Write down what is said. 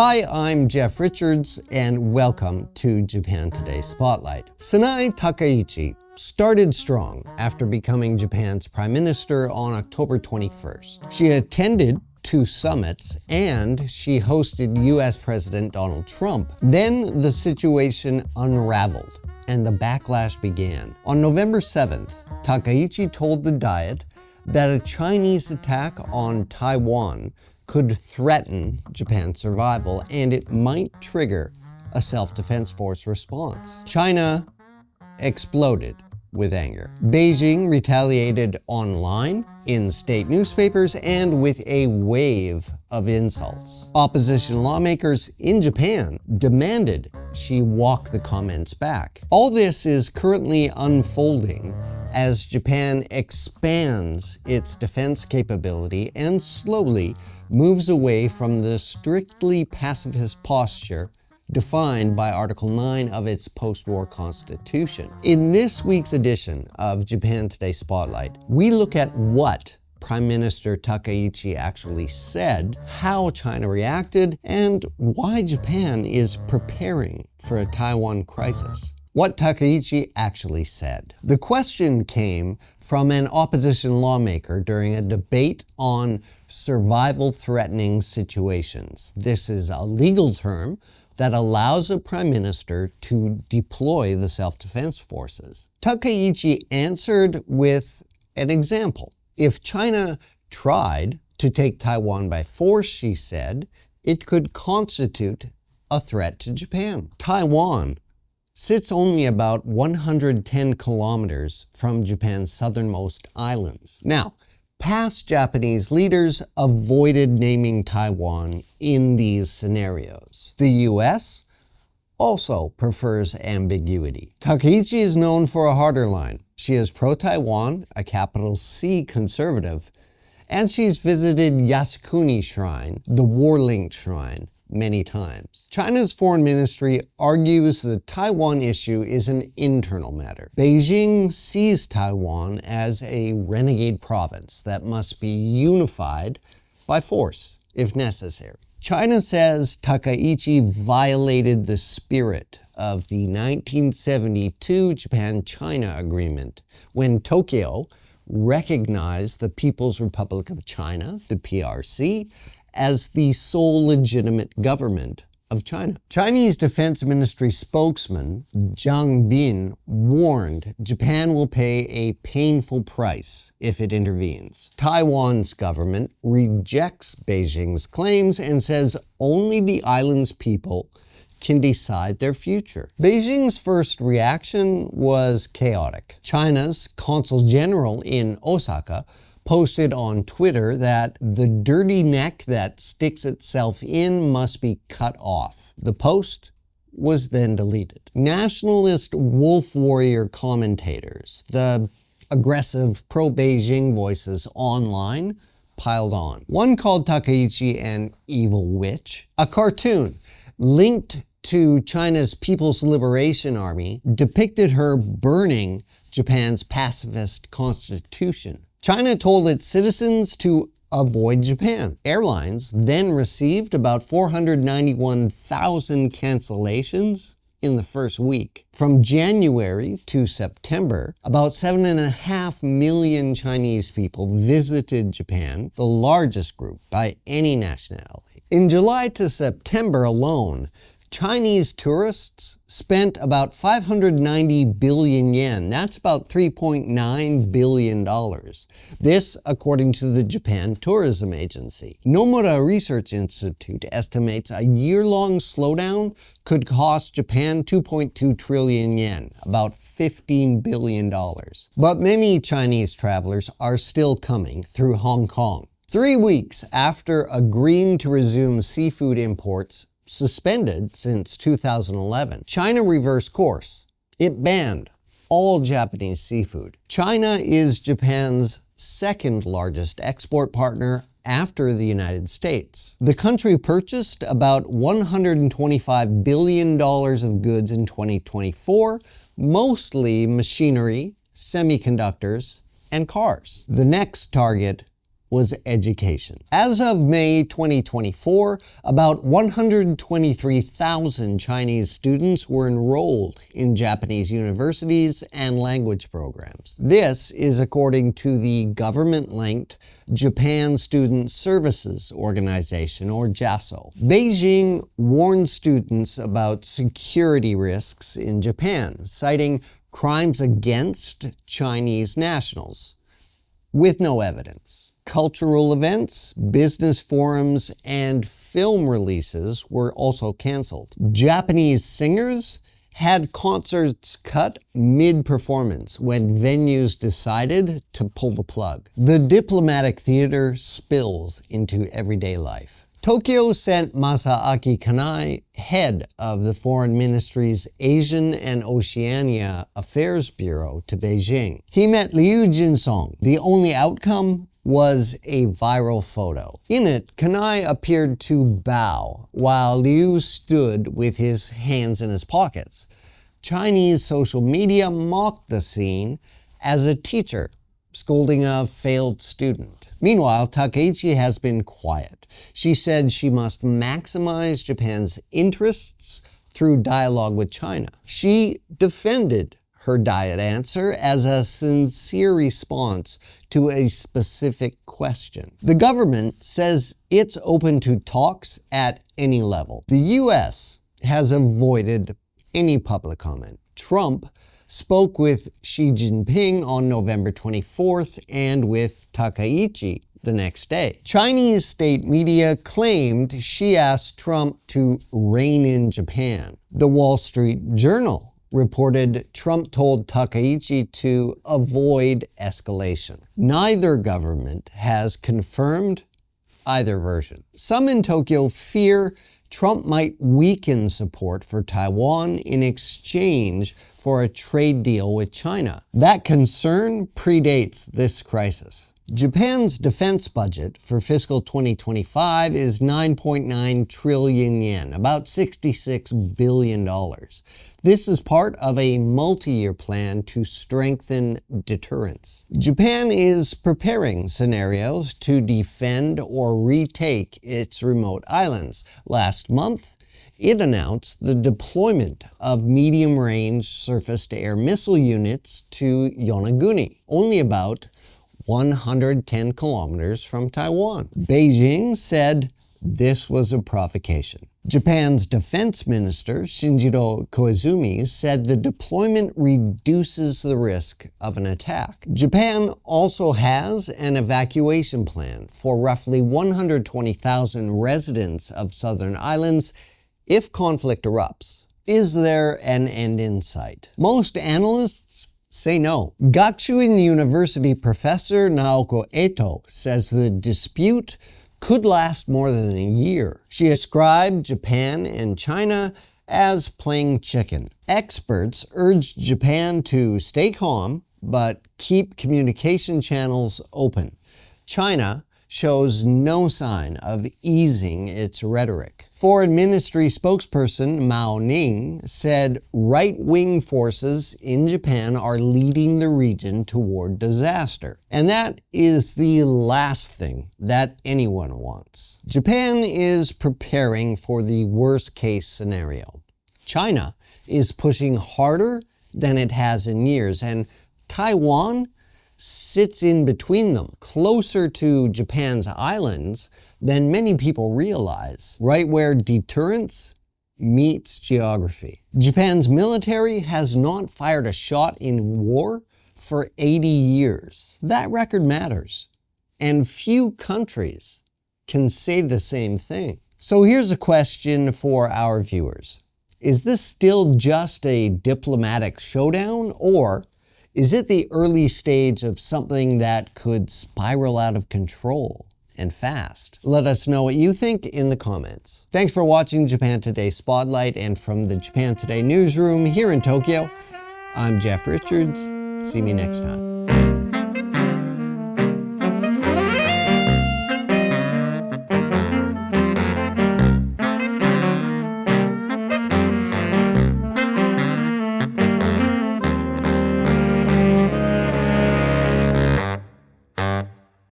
Hi, I'm Jeff Richards, and welcome to Japan Today Spotlight. Sanae Takaichi started strong after becoming Japan's Prime Minister on October 21st. She attended 2 summits, and she hosted US President Donald Trump. Then the situation unraveled, and the backlash began. On November 7th, Takaichi told the Diet that a Chinese attack on Taiwan could threaten Japan's survival, and it might trigger a self-defense force response. China exploded with anger. Beijing retaliated online, in state newspapers, and with a wave of insults. Opposition lawmakers in Japan demanded she walk the comments back. All this is currently unfolding as Japan expands its defense capability and slowly moves away from the strictly pacifist posture defined by Article 9 of its post-war constitution. In this week's edition of Japan Today Spotlight, we look at what Prime Minister Takaichi actually said, how China reacted, and why Japan is preparing for a Taiwan crisis. What Takaichi actually said. The question came from an opposition lawmaker during a debate on survival-threatening situations. This is a legal term that allows a prime minister to deploy the self-defense forces. Takaichi answered with an example. If China tried to take Taiwan by force, she said, it could constitute a threat to Japan. Taiwan sits only about 110 kilometers from Japan's southernmost islands. Now, past Japanese leaders avoided naming Taiwan in these scenarios. The US also prefers ambiguity. Takaichi is known for a harder line. She is pro-Taiwan, a capital C conservative, and she's visited Yasukuni Shrine, the war-linked shrine, many times. China's foreign ministry argues the Taiwan issue is an internal matter. Beijing sees Taiwan as a renegade province that must be unified by force, if necessary. China says Takaichi violated the spirit of the 1972 Japan-China Agreement when Tokyo recognized the People's Republic of China, the PRC, as the sole legitimate government of China. Chinese Defense Ministry spokesman Zhang Bin warned Japan will pay a painful price if it intervenes. Taiwan's government rejects Beijing's claims and says only the island's people can decide their future. Beijing's first reaction was chaotic. China's consul general in Osaka posted on Twitter that the dirty neck that sticks itself in must be cut off. The post was then deleted. Nationalist wolf warrior commentators, the aggressive pro-Beijing voices online, piled on. One called Takaichi an evil witch. A cartoon linked to China's People's Liberation Army depicted her burning Japan's pacifist constitution. China told its citizens to avoid Japan. Airlines then received about 491,000 cancellations in the first week. From January to September, about 7.5 million Chinese people visited Japan, the largest group by any nationality. In July to September alone, Chinese tourists spent about 590 billion yen. That's about $3.9 billion. This, according to the Japan Tourism Agency. Nomura Research Institute estimates a year-long slowdown could cost Japan 2.2 trillion yen, about $15 billion. But many Chinese travelers are still coming through Hong Kong. 3 weeks after agreeing to resume seafood imports suspended since 2011, China reversed course. It banned all Japanese seafood. China is Japan's second largest export partner after the United States. The country purchased about $125 billion of goods in 2024, mostly machinery, semiconductors, and cars. The next target was education. As of May 2024, about 123,000 Chinese students were enrolled in Japanese universities and language programs. This is according to the government-linked Japan Student Services Organization, or JASO. Beijing warned students about security risks in Japan, citing crimes against Chinese nationals, with no evidence. Cultural events, business forums, and film releases were also canceled. Japanese singers had concerts cut mid-performance when venues decided to pull the plug. The diplomatic theater spills into everyday life. Tokyo sent Masaaki Kanai, head of the Foreign Ministry's Asian and Oceania Affairs Bureau, to Beijing. He met Liu Jinsong. The only outcome was a viral photo. In it, Kanai appeared to bow while Liu stood with his hands in his pockets. Chinese social media mocked the scene as a teacher scolding a failed student. Meanwhile, Takaichi has been quiet. She said she must maximize Japan's interests through dialogue with China. She defended her diet answer as a sincere response to a specific question. The government says it's open to talks at any level. The US has avoided any public comment. Trump spoke with Xi Jinping on November 24th and with Takaichi the next day. Chinese state media claimed Xi asked Trump to rein in Japan. The Wall Street Journal reported Trump told Takaichi to avoid escalation. Neither government has confirmed either version. Some in Tokyo fear Trump might weaken support for Taiwan in exchange for a trade deal with China. That concern predates this crisis. Japan's defense budget for fiscal 2025 is 9.9 trillion yen, about $66 billion. This is part of a multi-year plan to strengthen deterrence. Japan is preparing scenarios to defend or retake its remote islands. Last month, it announced the deployment of medium-range surface-to-air missile units to Yonaguni, only about 110 kilometers from Taiwan. Beijing said this was a provocation. Japan's defense minister, Shinjiro Koizumi, said the deployment reduces the risk of an attack. Japan also has an evacuation plan for roughly 120,000 residents of southern islands if conflict erupts. Is there an end in sight? Most analysts say no. Gakuin University professor Naoko Eto says the dispute could last more than a year. She described Japan and China as playing chicken. Experts urged Japan to stay calm, but keep communication channels open. China shows no sign of easing its rhetoric. Foreign Ministry spokesperson Mao Ning said right-wing forces in Japan are leading the region toward disaster. And that is the last thing that anyone wants. Japan is preparing for the worst-case scenario. China is pushing harder than it has in years, and Taiwan sits in between them, closer to Japan's islands than many people realize, right where deterrence meets geography. Japan's military has not fired a shot in war for 80 years. That record matters, and few countries can say the same thing. So here's a question for our viewers. Is this still just a diplomatic showdown, or is it the early stage of something that could spiral out of control and fast? Let us know what you think in the comments. Thanks for watching Japan Today Spotlight, and from the Japan Today newsroom here in Tokyo, I'm Jeff Richards. See me next time.